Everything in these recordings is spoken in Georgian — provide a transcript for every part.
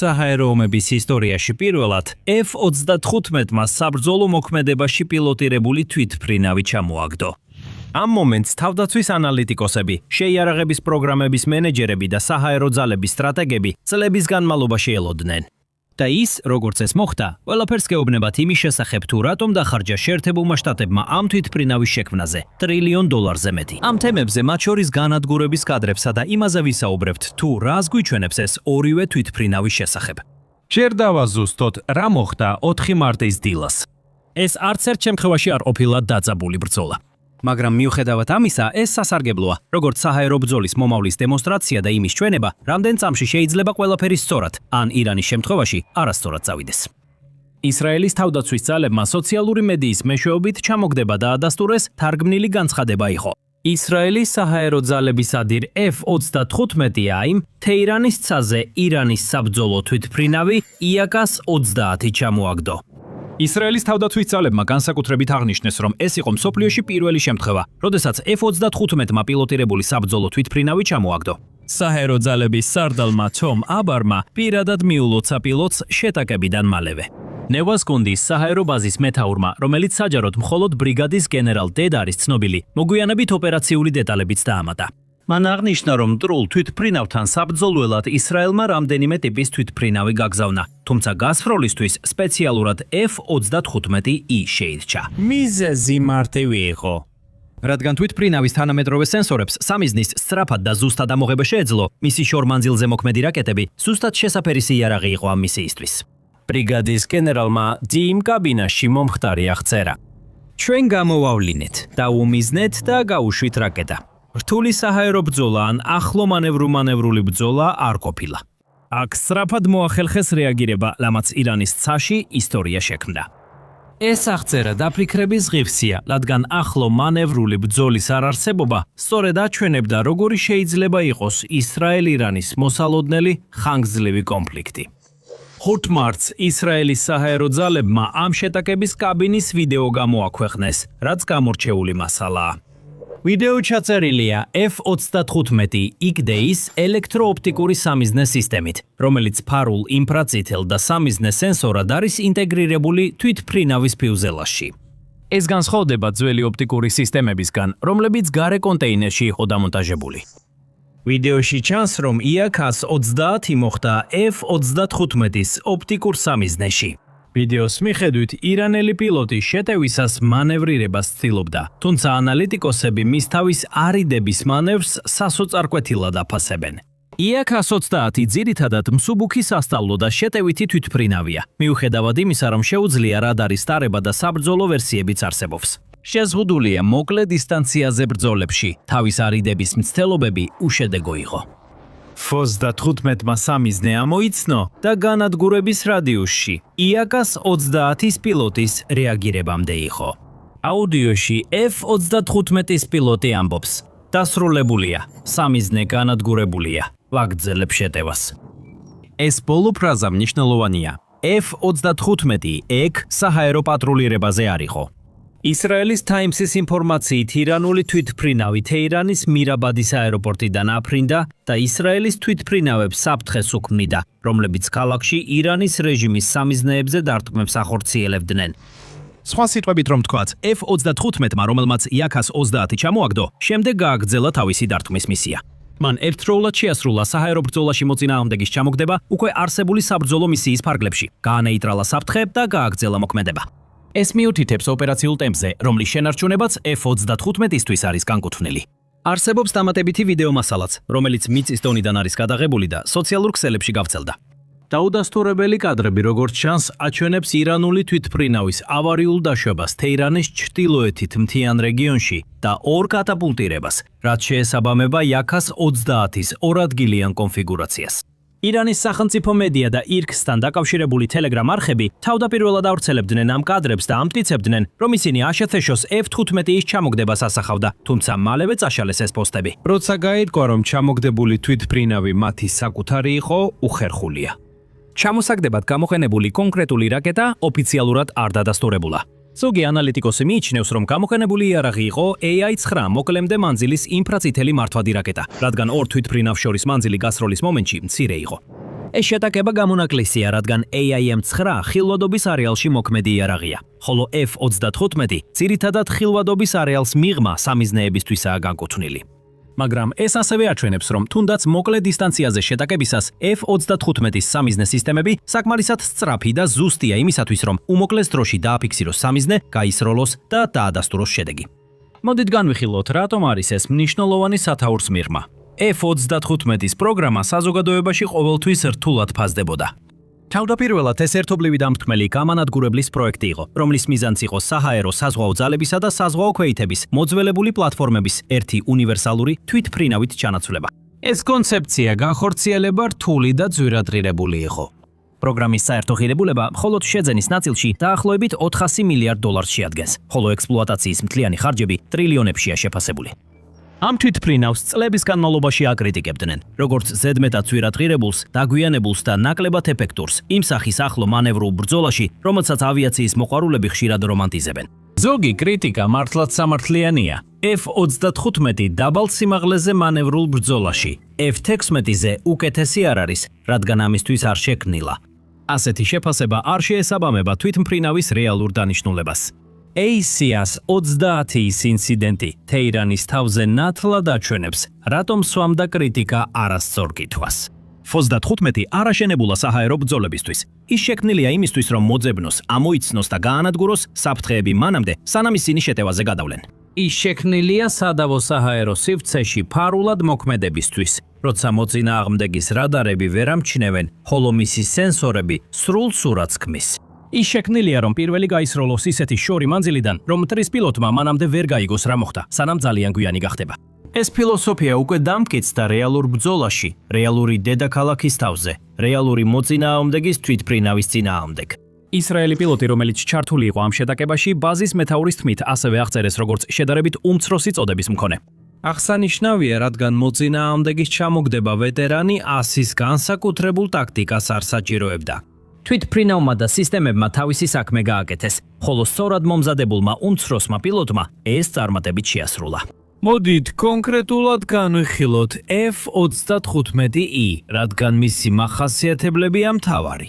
საჰაერო ომების ისტორიაში პირველად F-35-მა საბრძოლო მოქმედებაში პილოტირებული თვითმფრინავი ჩამოაგდო. Ამ მომენტს თავდაცვის ანალიტიკოსები, შეიარაღების პროგრამების მენეჯერები და საჰაერო ძალების სტრატეგები წლების განმავლობაში ელოდნენ. და ის, როგორც ეს მოხდა, ყველაფერს გეუბნებათ იმის შესახებ თუ რატომ დახარჯა შეერთებულმა შტატებმა ამ თვითმფრინავის შექმნაზე $1 ტრილიონ მეტი. ამ თემებზე მათ შორის განადგურების კადრებსა და იმაზე ვისაუბრებთ, თუ რას გვიჩვენებს ეს ორივე თვითმფრინავის შესახებ. ჯერ დავაზუსტოთ, რა მოხდა 4 მარტის დილას. ეს არც ერთ შემთხვევაში არ ყოფილა დაძაბული ბრძოლა. მაგრამ მიუხედავად ამისა, ეს სასარგებლოა, როგორც საჰაერო ბრძოლის მომავლის დემონსტრაცია და იმის ჩვენება, რამდენ წამში შეიძლება ყველაფერი სწორად, ან ირანის შემთხვევაში არასწორად წავიდეს. ისრაელის თავდაცვის ძალებმა სოციალური მედიის მეშვეობით ჩამოგდება და ადასტურეს თარგმნილი განცხადება იყო. ისრაელის საჰაერო ძალების ადირ F-35 აიმ თეირანის ცაზე ირანის საბრძოლო თვითმფრინავი IAKAS-30 ჩამოაგდო. ისრაელის თავდაცვის ძალებმა განსაკუთრებით აღნიშნეს, რომ ეს იყო მსოფლიოში პირველი შემთხვევა, როდესაც F-35-მა პილოტირებული საბრძოლო თვითმფრინავი ჩამოაგდო. საჰაერო ძალების სარდალმა თომ აბარმა პირადად მიულოცა პილოტს შეტაკებიდან მალევე. ნევას გუნდის საჰაერო ბაზის მეთაურმა, რომელიც საჯაროდ მხოლოდ ბრიგადის გენერალ დედ არის ცნობილი, მოგვიანებით ოპერაციული დეტალებიც დაამატა. მან აღნიშნა, რომ მტრულ თვითმფრინავთან საბრძოლველად ისრაელმა რამდენიმე ტიპის თვითმფრინავი გაგზავნა, თუმცა გასფროლისთვის სპეციალურად F-35I შეირჩა. მიზეზი მარტივი იყო. რადგან თვითმფრინავის თანამედროვე სენსორებს სამიზნის სწრაფად და ზუსტად ამოღება შეეძლო, მისი შორმანძილზე მოქმედი რაკეტები ზუსტად შესაფერისი იარაღი იყო ამ მისიისთვის. ბრიგადის გენერალმა დიმ კაბინაში მომხდარი აღწერა. ჩვენ გამოვავლინეთ, დაუმიზნეთ და გაუშვით რაკეტა. რთული საჰაერო ბრძოლა ან ახლო მანევრული ბრძოლა არ ყოფილა. აქ სწრაფად მოახერხეს რეაგირება, რამაც ირანის ცაში ისტორია შექმნა. ეს აღწერა დაფიქრების ღირსია, რადგან ახლო მანევრული ბრძოლის არარსებობა სწორედ აჩვენებდა, როგორი შეიძლება იყოს ისრაელ-ირანის მოსალოდნელი ხანგრძლივი კონფლიქტი. 5 მარტს ისრაელის საჰაერო ძალებმა ამ შეტაკების კაბინის ვიდეო გამოაქვეყნეს, რაც გამორჩეული მასალაა. ვიდეო ჩაწერილია F-35 IGDE-ის ელექტროოპტიკური სამიზნე სისტემით, რომელიც ფარულ ინფრაწითელ და სამიზნე სენსორად არის ინტეგრირებული თვითმფრინავის ფიუზელაჟში. ეს განსხვავდება ძველი ოპტიკური სისტემებისგან, რომლებიც გარე კონტეინერში იყო დამონტაჟებული. ვიდეოში ჩანს, რომ IAKAS-30 მოხდა F-35-ის ოპტიკურ სამიზნეში. ვიდეოს მიხედვით, ირანელი პილოტი შეტევისას მანევრირებას ცდილობდა, თუმცა ანალიტიკოსები მის თავის არიდების მანევრს სასოწარკვეთილად აფასებენ. IAKAS-30 ძირითადად მსუბუქი სასწავლო და შეტევითი თვითმფრინავია, მიუხედავად იმისა, რომ შეუძლია რადარის ტარება და საბრძოლო ვერსიებიც არსებობს. შეზღუდულია მოკლე დისტანციაზე ბრძოლებში, თავის არიდების მცდელობები უშედეგო იყო. F-35-მა სამიზნე ამოიცნო და განადგურების რადიუსში IAKAS-30-ის პილოტის რეაგირებამდე იყო. აუდიოში F-35-ის პილოტი ამბობს: დასრულებულია, სამიზნე განადგურებულია, ვაგრძელებ შეტევას. ეს ბოლო ფრაზა მნიშვნელოვანია. F-35 ეგ საჰაერო პატრულირებაზე არ იყო. ისრაელის Times-ის ინფორმაციით ირანული თვითმფრინავი თეირანის მირაბადის აეროპორტიდან აფრინდა და ისრაელის თვითმფრინავებს საფრთხეს უქმნიდა, რომლებიც ქალაქში ირანის რეჟიმის სამიზნეებზე დარტყმებს ახორციელებდნენ. სხვა სიტყვებით რომ თქვათ, F-35-მა, რომელმაც IAKAS-30 ჩამოაგდო, შემდეგ გააგრძელა თავისი დარტყმის მისია. მან ერთდროულად შეასრულა საჰაერო ბრძოლაში მოწინააღმდეგის ჩამოგდება უკვე არსებული საბრძოლო მისიის ფარგლებში, გაანეიტრალა საფრთხე და გააგრძელა მოქმედება. ეს მიუთითებს ოპერაციულ ტემპზე, რომლის შენარჩუნებაც F-35-ისთვის არის განკუთვნილი. არსებობს დამატებითი ვიდეო მასალაც, რომელიც მიწის დონიდან არის გადაღებული და სოციალურ ქსელებში გავრცელდა. დაუდასტურებელი კადრები, როგორც ჩანს, აჩვენებს ირანული თვითმფრინავის ავარიულ დაშვებას თეირანის ჩრდილოეთით მთიან რეგიონში და 2 კატაპულტირებას, რაც შეესაბამება IAKAS-30-ის 2 ადგილიან კონფიგურაციას. ირანის სახელმწიფო მედია და IRC-სთან დაკავშირებული Telegram არხები თავდაპირველად ავრცელებდნენ ამ კადრებს და ამტკიცებდნენ, რომ ისინი აშეთეშოს F-15-ის ჩამოგდებას ასახავდა, თუმცა მალევე წაშალეს ეს პოსტები. როცა გაირკვა, რომ ჩამოგდებული თვითმფრინავი მათი საკუთარი იყო, უხერხულია. ჩამოსაგდებად გამოყენებული კონკრეტული რაკეტა ოფიციალურად არ დადასტურებულა. ზოგი ანალიტიკოსი მიიჩნევს, რომ გამოყენებული იარაღი იყო AI-9 მოკლემდე მანძილის ინფრაწითელი მართვადი რაკეტა, რადგან ორ თვითმფრინავს შორის მანძილი გასროლის მომენტში მცირე იყო. ეს შეტაკება გამონაკლისია, რადგან AIM-9 ხილვადობის არეალში მოქმედი იარაღია, ხოლო F-35 ძირითადად ხილვადობის არეალს მიღმა სამიზნეებისთვისაა განკუთვნილი. მაგრამ ეს ასევე აჩვენებს, რომ თუნდაც მოკლე დისტანციაზე შეტაკებისას F-35-ის სამიზნე სისტემები საკმარისად სწრაფი და ზუსტია იმისათვის, რომ უმოკლეს დროში დააფიქსიროს სამიზნე, გაისროლოს და დაადასტუროს შედეგი. მოდით განვიხილოთ, რატომ არის ეს მნიშვნელოვანი სათაურს მიღმა. F-35-ის პროგრამა საზოგადოებაში ყოველთვის რთულად ფასდებოდა. თავდაპირველად ეს ერთობლივი დამთქმელი გამანადგურებლის პროექტი იყო, რომლის მიზანიც იყო საჰაერო საზღვაო ძალებისა და საზღვაო ქვეითების მოძველებული პლატფორმების ერთი უნივერსალური თვითმფრინავით ჩანაცვლება. ეს კონცეფცია განხორციელება რთული და ძვირადღირებული იყო. პროგრამის საერთო ღირებულება მხოლოდ შეძენის ნაწილში დაახლოებით $400 მილიარდ შეადგენს, ხოლო ექსპლუატაციის მთლიანი ხარჯები ტრილიონებშია შეფასებული. ამ თვითმფრინავს წლების განმავლობაში აკრიტიკებდნენ, როგორც ზედმეტად ძვირადღირებულს, დაგვიანებულს და ნაკლებად ეფექტურს, იმ სახის ახლო მანევრულ ბრძოლაში, რომელსაც ავიაციის მოყვარულები ხშირად რომანტიზებენ. ზოგი კრიტიკა მართლაც სამართლიანია. F-35 დაბალ სიმაღლეზე მანევრულ ბრძოლაში, F-16-ზე უკეთესი არ არის, რადგან ამისთვის არ შექმნილა. ასეთი შეფასება არ შეესაბამება თვითმფრინავის რეალურ დანიშნულებას. ACAS 30-ის ინციდენტი თეირანის თავზე ნათლად აჩვენებს, რატომ სვამდა კრიტიკა არასწორ კითხვას. F-35 არ აშენებულა საჰაერო ბრძოლებისთვის. ის შექმნილია იმისთვის, რომ მოძებნოს, ამოიცნოს და გაანადგუროს საფრთხეები მანამდე, სანამ ისინი შეტევაზე გადავლენ. ის შექმნილია სადავო საჰაერო სივრცეში ფარულად მოქმედებისთვის, როცა მოწინააღმდეგის რადარები ვერ ამჩნევენ, ხოლო მისი სენსორები სრულ სურათს ქმნის. ის შექმნილია, რომ პირველი გაისროლოს ისეთი შორი მანძილიდან, რომ მტრის პილოტმა მანამდე ვერ გაიგოს რა მოხდა, სანამ ძალიან გვიანი გახდება. ეს ფილოსოფია უკვე დამტკიცდა რეალურ ბრძოლაში, რეალური დედაქალაქის თავზე, რეალური მოწინააღმდეგის თვითმფრინავის წინააღმდეგ. ისრაელი პილოტი, რომელიც ჩართული იყო ამ შეტაკებაში, ბაზის მეთაურის თქმით ასევე აღწერეს, როგორც შედარებით უმცროსი წოდების მქონე. აღსანიშნავია, რადგან მოწინააღმდეგის ჩამოგდება ვეტერანი ასის განსაკუთრებულ ტაქტიკას არ საჭიროებდა. თვითმფრინავმა და სისტემებმა თავისი საქმე გააკეთეს, ხოლო სწორად მომზადებულმა უმცროსმა პილოტმა ეს წარმატებით შეასრულა. მოდით კონკრეტულად განვიხილოთ F-35E, რადგან მისი მახასიათებლებია მთავარი.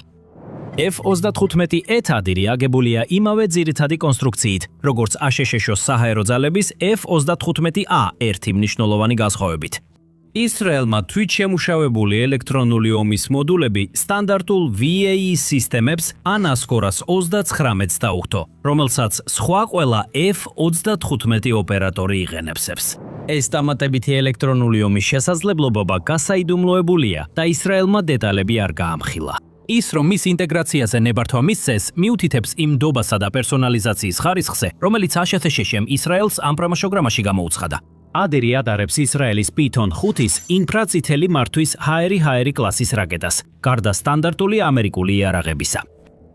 F-35 ეთადირი აგებულია იმავე ძირითადი კონსტრუქციით, როგორც აშშ-ს საჰაერო ძალების F-35A ერთი მნიშვნელოვანი განსხვავებით. ისრაელმა თვითშემუშავებული ელექტრონული ომის მოდულები სტანდარტულ VAE სისტემებს ANASCOR-ას 39-ს დაუხტო, რომელსაც სხვა ყველა F-35 ოპერატორი იღენებსებს. ეს დამატებითი ელექტრონული ომის შესაძლებლობა გასაიდუმლოებულია და ისრაელმა დეტალები არ გაამხილა. ის, რომ მის ინტეგრაციაზე ნებართვა მისცეს, მიუთითებს იმ დობასა და პერსონალიზაციის ხარისხზე, რომელიც აშშ-მ ისრაელს ამ პროგრამაში გამოუცხადა. ადერი ადარებს ისრაელის Python 5-ის ინფრაწითელი მართვის ჰაერი კლასის რაკეტას, გარდა სტანდარტული ამერიკული იარაღებისა.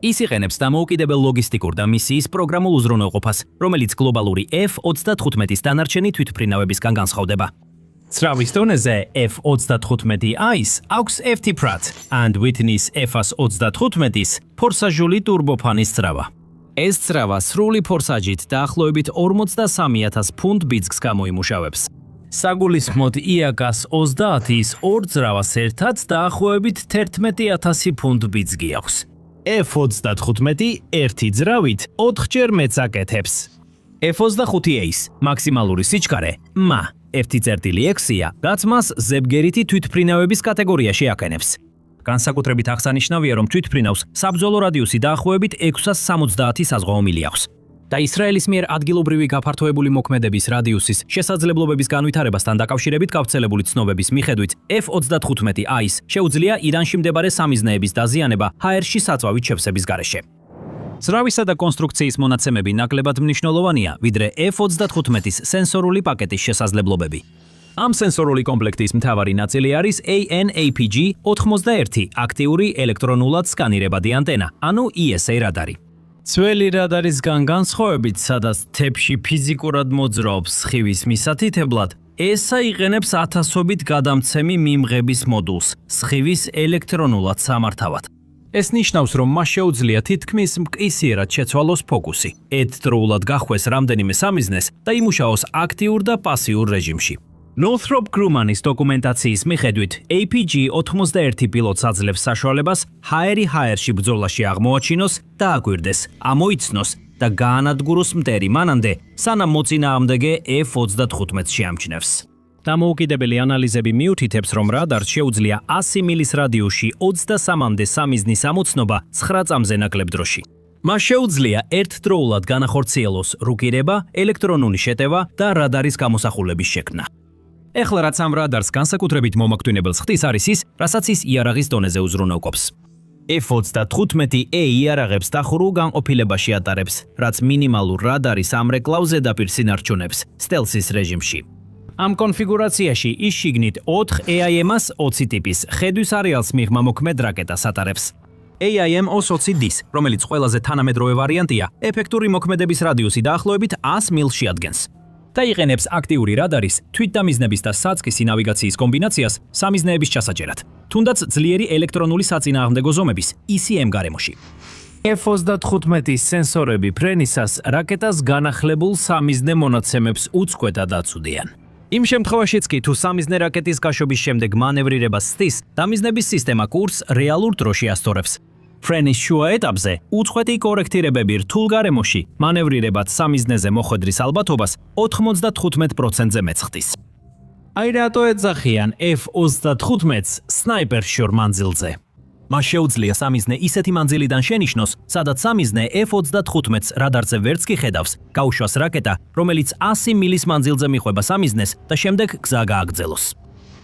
ის იყენებს დამოუკიდებელ ლოგისტიკურ და მისიის პროგრამულ უზრუნველყოფას, რომელიც გლობალური F-35-ის დანარჩენი თვითმფრინავებისგან განსხვავდება. Ცრავის დონეზე F-35-ის აქვს FT Pratt and Whitney-ის F-35-ის ფორსაჟული ტურბოფანის ძრავა. ეს ძრავა სრული ფორსაჟით დაახლოებით 43,000 ფუნტ ბიძგს გამოიმუშავებს. საგულისხმოდ IACAS 30-ის ორ ძრავას ერთად დაახლოებით 11,000 ფუნტ ბიძგი აქვს. F-35 ერთი ძრავით 4-ჯერ მეც აკეთებს. F-25-ის მაქსიმალური სიჩქარე მა F-6-ია, რაც მას ზებგერითი თვითმფრინავების კატეგორიაში აკენებს. განსაკუთრებით აღსანიშნავია, რომ თვითმფრინავს საბრძოლო რადიუსი დაახლოებით 670 საზღვაო მილი აქვს. და ისრაელის მიერ ადგილობრივი გაფართოებული მოქმედების რადიუსის შესაძლებლობების განვითარებასთან დაკავშირებით გავრცელებული ცნობების მიხედვით, F-35-ის შეუძლია ირანში მდებარე სამიზნეების დაზიანება ჰაერში საწვავით შევსების გარეშე. ძრავისა და კონსტრუქციის მონაცემები ნაკლებად მნიშვნელოვანია, ვიდრე F-35-ის სენსორული პაკეტის შესაძლებლობები. ამ სენსორული კომპლექტის მთავარი ნაწილი არის AN/APG-91 აქტიური ელექტრონულად სკანირებადი ანტენა, ანუ ESA რადარი. ძველი რადარისგან განსხვავებით, სადაც თებში ფიზიკურად მოძრაობს სხივის მისათითებლად, ESA იყენებს ათასობით გადამცემი მიმღების მოდულს, სხივის ელექტრონულად სამართავად. ეს ნიშნავს, რომ მას შეუძლია თითქმის მკისიერად შეცვალოს ფოკუსი, ერთდროულად გახვეს რამდენიმე სამიზნეს და იმუშაოს აქტიურ და პასიურ რეჟიმში. Northrop Grummanis დოკუმენტაციის მიხედვით, APG-91 პილოტს აძლევს საშუალებას ჰაერი-ჰაერში ბრძოლაში აღმოაჩინოს და აკვირდეს, ამოიცნოს და გაანადგუროს მტერი მანამდე, სანამ მოწინააღმდეგე F-35-ს შეამჩნევს. დამოუკიდებელი ანალიზები მიუთითებს, რომ რადარს შეუძლია 100 მილის რადიუსში 23-მდე სამიზნის ამოცნობა 9 წამზე ნაკლებ დროში. მას შეუძლია ერთდროულად განახორციელოს რუკირება, ელექტრონული შეტევა და რადარის გამოსახულების შექმნა. ეხლა რაც ამ რადარს განსაკუთრებით მომაკვდინებელს ხდის არის ის, რასაც ის იარაღის დონეზე უზრუნავყოფს. F-35A იარაღებს დახურულ განყოფილებაში ატარებს, რაც მინიმალურ რადარის ამრეკლავ ზედაპირ სინარჩუნებს სტელსის რეჟიმში. ამ კონფიგურაციაში ის შიგნით 4 AIM-ას 20 ტიპის ხედვის არეალს მიღმა მოქმედ რაკეტას ატარებს. AIM-20D-ს, რომელიც ყველაზე თანამედროვე ვარიანტია, ეფექტური მოქმედების რადიუსი დაახლოებით 100 მილში ადგენს. დაიყენებს აქტიური რადარის, თვითდამიზნების და საწყისი ნავიგაციის კომბინაციას სამიზნეების ჩასაჭერად, თუნდაც ძლიერი ელექტრონული საწინააღმდეგო ზომების ECM გარემოში. F-35-ის სენსორები ფრენისას რაკეტას განახლებულ სამიზნე მონაცემებს უწყვეტად აწვდიან. იმ შემთხვევაშიც კი თუ სამიზნე რაკეტის გაშვების შემდეგ მანევრირებას სცდის, დამიზნების სისტემა კურსს რეალურ დროში ასწორებს. ფრენის შუა ეტაპზე უწყვეტი კორექტირებები რთულ გარემოში მანევრირებად სამიზნეზე მოხვედრის ალბათობას 95%-ზე მეცხდის. აი რატო ეძახიან F-35-ს სნაიპერ-შორ მანძილზე. მას შეუძლია სამიზნე ისეთი მანძილიდან შენიშნოს, სადაც სამიზნე F-35-ს რადარზე ვერც კი ხედავს, გაუშვას რაკეტა, რომელიც 100 მილის მანძილზე მიხვება სამიზნეს და შემდეგ გზა გააგრძელოს.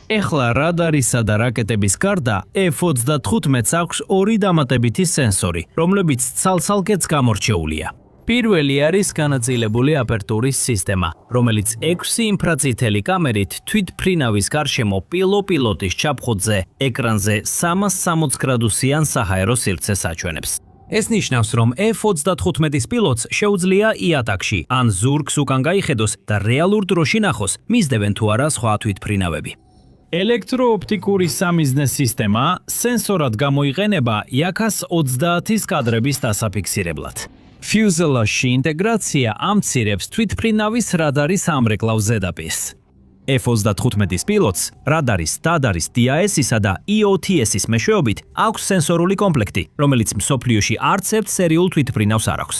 ეხლა რადარისა და რაკეტების გარდა F-35-ს აქვს ორი დამატებითი სენსორი, რომლებიც ცალ-ცალკეც გამორჩეულია. პირველი არის განაწილებული აპერტურის სისტემა, რომელიც 6 ინფრაწითელი კამერით თვითფრინავის გარშემო პილოტის ჩაფხუტზე ეკრანზე 360 გრადუსიან საჰაერო სივრცეს აჩვენებს. ეს ნიშნავს, რომ F-35-ის პილოტს შეუძლია იატაკში ან ზურგს უკან გაიხედოს და რეალურ დროში ნახოს, მისდევენ თუ არა სხვა თვითფრინავები. ელექტროოპტიკური სამიზნე სისტემა სენსორად გამოიყენება Yaka-30-ის კადრების დასაფიქსირებლად. ფიუზელაჟში ინტეგრაცია ამცირებს თვითფრინავის რადარის ამრეკლავ ზედაპირს. F-35-ის პილოტს რადარის, დადარის, DAS-ისა და EOTS-ის მეშვეობით აქვს სენსორული კომპლექტი, რომელიც მსოფლიოში არც ერთ სერიულ თვითფრინავს არ აქვს.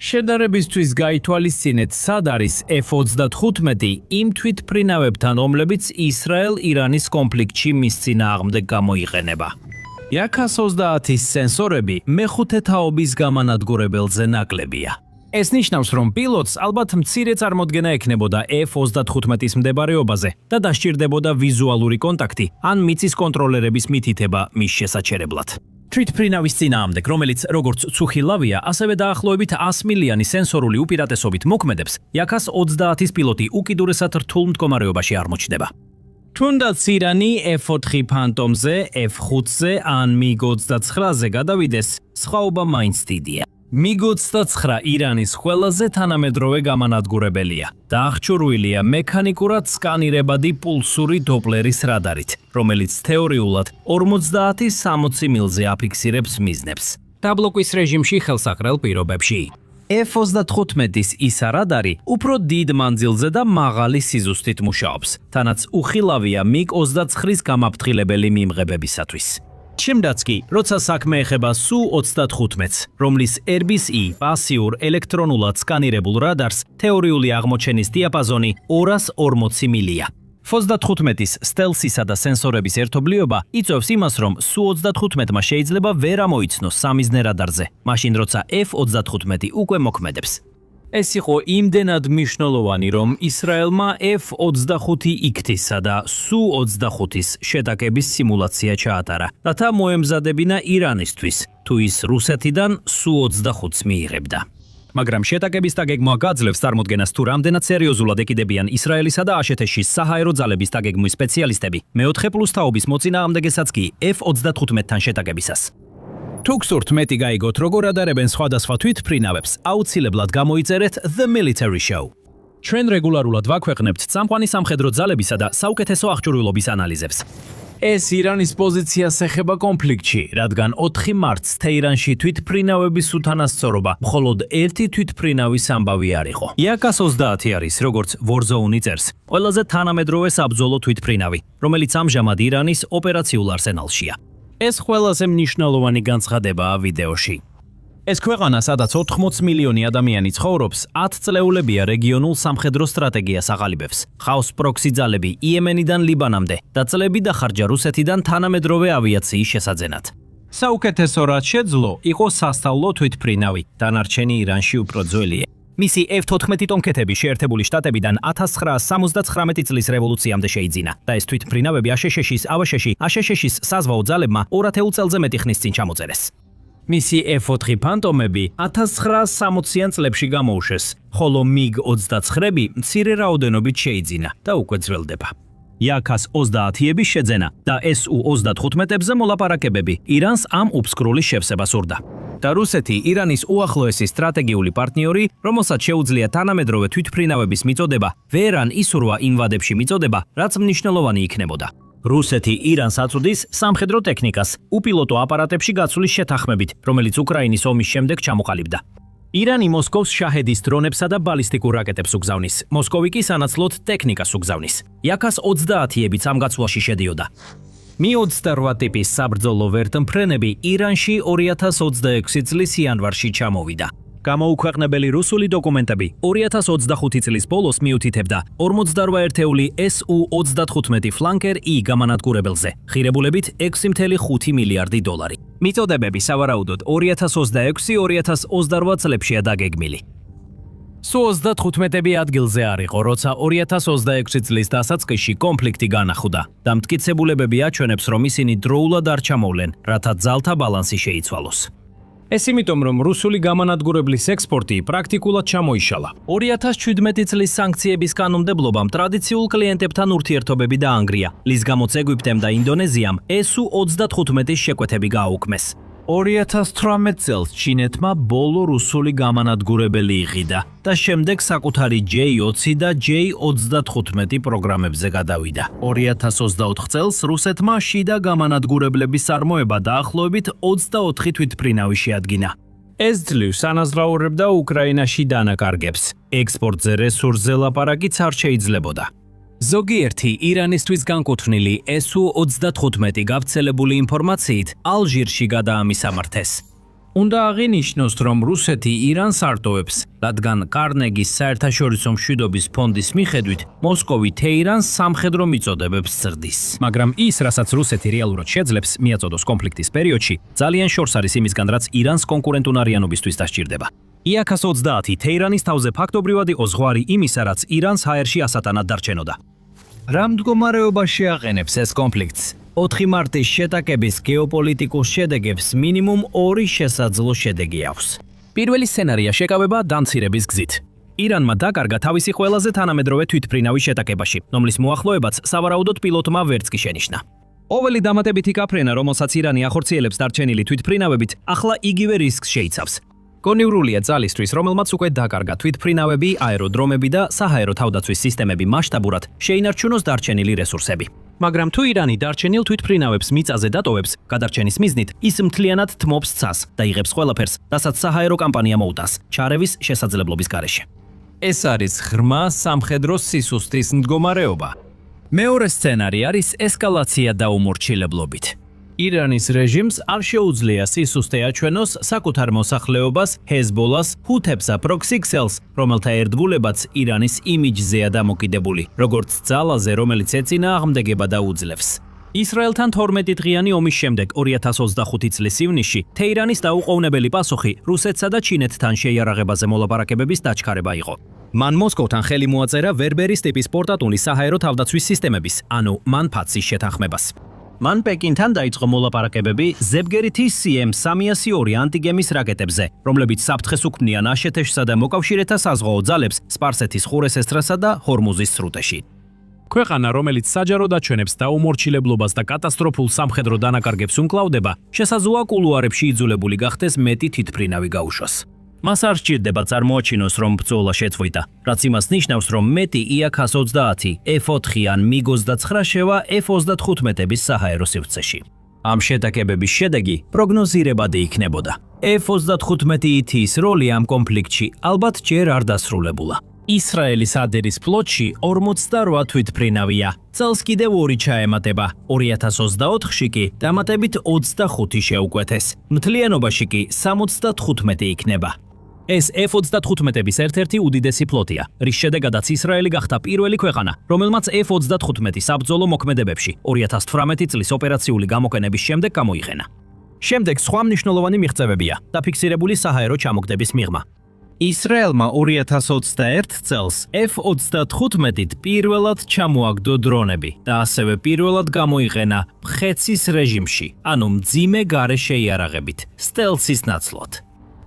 შედარებისთვის გაითვალისწინეთ, სად არის F-35 იმ თვითფრინავებთან, რომლებიც ისრაელ-ირანის კონფლიქტში მის წინააღმდეგ გამოიყენება. Yaka-30-ის სენსორები მეხუთე თაობის გამანადგურებელზე ნაკლებია. ეს ნიშნავს, რომ პილოტს ალბათ მცირე წარმოდგენა ექნებოდა F-35-ის მდებარეობაზე და დასჭირდებოდა ვიზუალური კონტაქტი ან მიწის კონტროლერების მითითება მის შესაჩერებლად. თვითფრინავის წინააღმდეგ, რომელიც როგორც ცუხილავია, ასევე დაახლოებით 100 მილიანი სენსორული უპირატესობით მოქმედებს, Yaka-30-ის პილოტი უკიდურესად რთულ მდგომარეობაში არ მოჩნდება. თუნდაც ირანი F-4 Phantom-ზე, F-5-ზე ან MiG-29-ზე გადავიდეს, სხვაობა მაინც დიდია. MiG-29 ირანის ყველაზე თანამედროვე გამანადგურებელია. დაახჭურვილია მექანიკურად სკანირებადი პულსური დოპლერის რადარით, რომელიც თეორიულად 50-60 მილზე აფიქსირებს მიზნებს. დაბლოკვის რეჟიმში ხელსაყრელ პირობებში. F-35-ის ისა რადარი უფრო დიდ მანძილზე და მაღალი სიზუსტით მუშაობს, თანაც უხილავია MiG-29-ის გამაფრთხილებელი მიმღებებისათვის. Ჩემდაც კი, როცა საქმე ეხება Su-35-ს, რომლის RBC პასიურ ელექტრონულად სკანირებულ რადარს თეორიული აღმოჩენის დიაპაზონი 240 მილია. F-35-ის სტელსისა და სენსორების ერთობლიობა იწვევს იმას, რომ Su-35-მა შეიძლება ვერ ამოიცნოს სამიზნე რადარზე, მაშინ როცა F-35 უკვე მოქმედებს. ეს იყო იმდენად მნიშვნელოვანი, რომ ისრაელმა F-35-იგთისა და Su-35-ის შეტაკების სიმულაცია ჩაატარა, რათა მოემზადებინა ირანისთვის, თუ ის რუსეთიდან Su-35-ს მიიღებდა. მაგრამ შეტაკების დაგეგმვა გაძლევს წარმოდგენას, თუ რამდენად სერიოზულად ეკიდებიან ისრაელისა და აშეთეშის საჰაერო ძალების დაგეგმვის სპეციალისტები მეოთხე პლუს თაობის მოწინააღმდეგესაც კი F-35-თან შეტაკებისას. თუ გსურთ მეტი გაიგოთ, როგორ ადარებენ სხვადასხვა თვითფრინავებს, აუცილებლად გამოიწერეთ The Military Show. ჩვენ რეგულარულად ვაქვეყნებთ წამყვანი სამხედრო ძალებისა და საუკეთესო აღჭურვილობის ანალიზებს. ეს ირანის პოზიციას ეხება კონფლიქტში, რადგან 4 მარტს თეირანში თვითმფრინავების უთანასწორობა მხოლოდ ერთი თვითმფრინავის ამბავი არ იყო. იაკას 30 არის, როგორც Warzone წერს, ყველაზე თანამედროვე საბრძოლო თვითმფრინავი, რომელიც ამჟამად ირანის ოპერაციულ არსენალშია. ეს ყველაზე მნიშვნელოვანი განცხადებაა ვიდეოში. ეს ქვეყანა, სადაც 80 მილიონი ადამიანი ცხოვრობს, 10 წლეულებია რეგიონულ სამხედრო სტრატეგიას აღალიბებს. ხავს პროქსი ძალები იემენიდან ლიბანამდე და წლები დახარჯა რუსეთიდან თანამედროვე ავიაციის შესაძენად. საუკეთესო რაც შეძლო, იყო სასწავლო თვითმფრინავი, დანარჩენი ირანში უფრო ძველია. მისი F-14 ტონქეთები შეერთებული შტატებიდან 1979 წლის რევოლუციამდე შეიძინა და ეს თვითმფრინავები აშშ-ის საზღვაო ძალებმა 2 წელზე მეტი ხნის წინ ჩამოწერეს. მისი F-4 ფანტომები 1960-იან წლებში გამოუშვეს, ხოლო MiG-29-ები მცირე რაოდენობით შეიძინა და უკვე ძველდება. იაკას 30-ების შეძენა და Su-35-ებზე მოლაპარაკებები ირანს ამ უფსკრული შევსებას ურდა. და რუსეთი ირანის უახლოესი სტრატეგიული პარტნიორი, რომელსაც შეუძლია თანამედროვე თვითმფრინავების მიწოდება, ვერან ისურვა იმ ვადებში მიწოდება, რაც მნიშვნელოვანი იქნებოდა. რუსეთი ირანს აწვდის სამხედრო ტექნიკას, უპილოტო აპარატებში გაცვლის შეთანხმებით, რომელიც უკრაინის ომის შემდეგ ჩამოყალიბდა. ირანი მოსკოვს შაჰედის დრონებსა და ბალისტიკურ რაკეტებს უგზავნის, მოსკოვი კი სანაცვლოდ ტექნიკას უგზავნის. იაკას 30-ებიც ამ გაცვლაში შედიოდა. Mi-28 ტიპის საბრძოლო ვერტმფრენები ირანში 2026 წლის იანვარში ჩამოვიდა. გამოუქვეყნებელი რუსული დოკუმენტები 2025 წლის ბოლოს მიუთითებდა 48 ერთეული Su-35 ფლანკერ I გამანადგურებელზე, ღირებულებით 6.5 მილიარდი დოლარი. მიწოდებები სავარაუდოდ 2026-2028 წლებშია დაგეგმილი. Su-35-ები ადგილზე არ იყო, როცა 2026 წლის დასაწყისში კონფლიქტი განახლდა და მტკიცებულებები აჩვენებს, რომ ისინი დროულად არ ჩამოვლენ, რათა ძალთა ბალანსი შეიცვალოს. ეს იმიტომ, რომ რუსული გამანადგურებლის ექსპორტი პრაქტიკულად ჩამოიშალა. 2017 წლის სანქციების კანონმდებლობამ ტრადიციულ კლიენტებთან ურთიერთობები დაანგრია, რის გამოც ეგვიპტემ და ინდონეზიამ Su-35-ის შეკვეთები გააუქმეს. 2018 წელს ჩინეთმა ბოლო რუსული გამანადგურებელი იყიდა და შემდეგ საკუთარი J-20 და J-35 პროგრამებზე გადავიდა. 2024 წელს რუსეთმა შიდა გამანადგურებლების წარმოება დაახლოებით 24 თვითმფრინავი შეადგინა. ეს ძლივს ანაზღაურებდა უკრაინაში დანაკარგებს. ექსპორტზე რესურსზე ლაპარაკიც არ შეიძლებოდა. ზოგიერთი ირანისთვის განკუთვნილი Su-35 გავრცელებული ინფორმაციით ალჟირში გადაამისამართეს. უნდა აღინიშნოს, რომ რუსეთი ირანს არტოვებს, რადგან კარნეგის საერთაშორისო მშვიდობის ფონდის მიხედვით მოსკოვი თეირანს სამხედრო მიწოდებებს ზრდის. მაგრამ ის, რასაც რუსეთი რეალურად შეძლებს მიაწოდოს კონფლიქტის პერიოდში, ძალიან შორს არის იმისგან, რაც ირანს კონკურენტუნარიანობისთვის დასჭირდება. იაკას 30 თეირანის თავზე ფაქტობრივად იყო ზღვარი იმისა, რაც ირანს ჰაერში ასატანად დარჩენოდა. რა მდგომარეობაში აყენებს ეს კონფლიქტს? 4 მარტის შეტაკების გეოპოლიტიკურ შედეგებს მინიმუმ 2 შესაძლო შედეგი აქვს. პირველი სცენარია შეკავება დამცირების გზით. ირანმა დაკარგა თავისი ყველაზე თანამედროვე თვითმფრინავის შეტაკებაში, რომლის მოახლოებაც სავარაუდოდ პილოტმა ვერც კი შენიშნა. ყოველი დამატებითი კაფრენა, რომელსაც ირანი ახორციელებს დარჩენილი თვითმფრინავებით, ახლა იგივე რისკს შეიცავს. კონიურულია ძალისთვის, რომელმაც უკვე დაკარგა თვითმფრინავები, აეროდრომები და საჰაერო თავდაცვის სისტემები მასშტაბურად შეინარჩუნოს დარჩენილი რესურსები. მაგრამ თუ ირანი დარჩენილ თვითმფრინავებს მიწაზე დატოვებს, გადარჩენის მიზნით ის მთლიანად თმობს ცას და იღებს ყველაფერს, რასაც საჰაერო კომპანია მოუტანს, ჩარევის შესაძლებლობის გარეშე. ეს არის ღრმა სამხედრო სისუსტის მდგომარეობა. მეორე სცენარი არის ესკალაცია დაუმორჩილებლობით. ირანის რეჟიმს არ შეუძლია სისუსტე აჩვენოს საკუთარ მოსახლეობას, ჰეზბოლას, ჰუთებს და პროქსი ქსელს, რომელთა ერთგულებაც ირანის იმიჯზეა დამოკიდებული, როგორც ძალაზე, რომელიც ეწინააღმდეგება და უძლებს. ისრაელთან 12 დღიანი ომის შემდეგ 2025 წლის ივნისში თეირანის დაუყოვნებელი პასუხი რუსეთსა და ჩინეთთან შეიარაღებაზე მოლაპარაკებების დაჩქარება იყო. მან მოსკოვთან ხელი მოაწერა ვერბერის ტიპის პორტატული საჰაერო თავდაცვის სისტემების, ანუ მანფაცის შეთანხმებას. მან პეკინთან დაიწყო მოლაპარაკებები ზებგერითის CM-302 ანტიგემის რაკეტებზე, რომლებიც საფრთხეს უქმნიან აშეთეშსა და მოკავშირეთა საზღვაო ძალებს სპარსეთის ხურესესტრასა და ჰორმუზის სრუტეში. ქვეყანა, რომელიც საჯაროდ აჩვენებს დაუმორჩილებლობას და კატასტროფულ სამხედრო დანაკარგებს უმკლავდება, შესაძლოა კულუარებში იძულებული გახდეს მეტი თვითმფრინავი გაუშვას. მას არ სჭირდება წარმოაჩინოს, რომ ბრძოლა შეწყვიტა, რაც იმას ნიშნავს, რომ მეტი IA-120, F4 ან MiG-29 შევა F-35-ების საჰაერო სივრცეში. ამ შეტაკებების შედეგი პროგნოზირებადი იქნებოდა. F-35-ის როლი ამ კონფლიქტში ალბათ ჯერ არ დასრულებულა. ისრაელის ადერის ფლოტში 48 თვითმფრინავია. წელს კიდევ 2 ჩაემატება. 2024-ში კი დამატებით 25 შეუკვეთეს. მთლიანობაში კი 75 იქნება. ეს F-35-ების ერთ-ერთი უდიდესი ფლოტია, რის შედეგადაც ისრაელი გახდა პირველი ქვეყანა, რომელმაც F-35 საბრძოლო მოქმედებებში 2018 წლის ოპერაციული გამოყენების შემდეგ გამოიყენა. შემდეგ სხვა მნიშვნელოვანი მიღწევებია დაფიქსირებული საჰაერო ჩამოგდების მიღმა. ისრაელმა 2021 წელს F-35-ით პირველად ჩამოაგდო დრონები და ასევე პირველად გამოიყენა მხეცის რეჟიმში, ანუ მძიმე გარე შეიარაღებით, სტელსის ნაცვლად.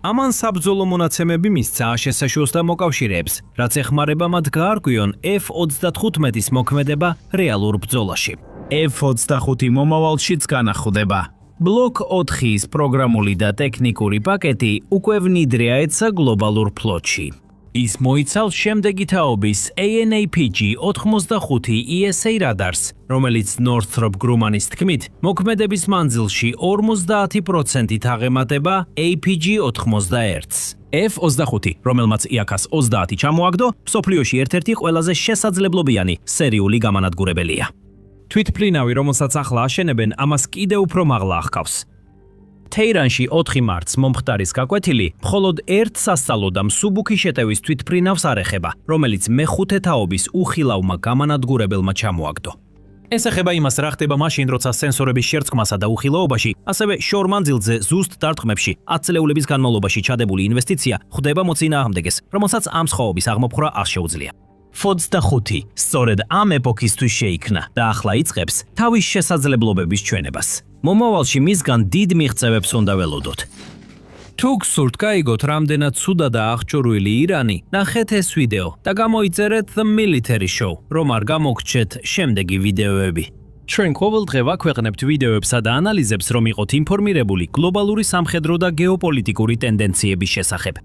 ამან საბრძოლო მონაცემები მისცა აშშ-ს და მოკავშირეებს, რაც ეხმარება მათ გაარკვიონ F-35-ის მოქმედება რეალურ ბრძოლაში. F-25 მომავალშიც განახლდება. ბლოკ 4-ის პროგრამული და ტექნიკური პაკეტი უკვე ვნიდრია ეცა გლობალურ ფლოტში. ის მოიცავს შემდეგი თაობის AN/APG-85 ESA რადარს, რომელიც Northrop Grumman-ის თქმით, მოქმედების მანძილში 50%-ით აღემატება APG-81-ს. F-25, რომელმაც IA-130 ჩამოაგდო, მსოფლიოში ერთ-ერთი ყველაზე შესაძლებლობიანი სერიული გამანადგურებელია. თვითმფრინავი, რომელსაც ახლა აშენებენ, ამას კიდევ უფრო მაღლა ახკავს. თეირანში 4 მარტს მომხდარის გაკვეთილი მხოლოდ ერთ სასწავლო და მსუბუქი შეტევის თვითმფრინავს არ ეხება, რომელიც მეხუთე თაობის უხილავმა გამანადგურებელმა ჩამოაგდო. ეს ეხება იმას, რა ხდება მაშინ, როცა სენსორების შერწყმასა და უხილაობაში, ასევე შორმანძილზე ზუსტ დარტყმებში 10 წლეულების განმავლობაში ჩადებული ინვესტიცია ხვდება მოწინააღმდეგეს, რომელსაც ამ სხვაობის აღმოფხვრა არ შეუძლია. F-25 სწორედ ამ ეპოქისთვის შეიქმნა და ახლა იწყებს თავის შესაძლებლობების ჩვენებას. მომავალში მისგან დიდ მიღწევებს უნდა ველოდოთ. თუ გსურთ გაიგოთ, რამდენად ცუდადაა აღჭურვილი ირანი, ნახეთ ეს ვიდეო და გამოიწერეთ The Military Show, რომ არ გამოგრჩეთ შემდეგი ვიდეოები. ჩვენ ყოველდღე ვაქვეყნებთ ვიდეოებსა და ანალიზებს, რომ იყოთ ინფორმირებული გლობალური სამხედრო და გეოპოლიტიკური ტენდენციების შესახებ.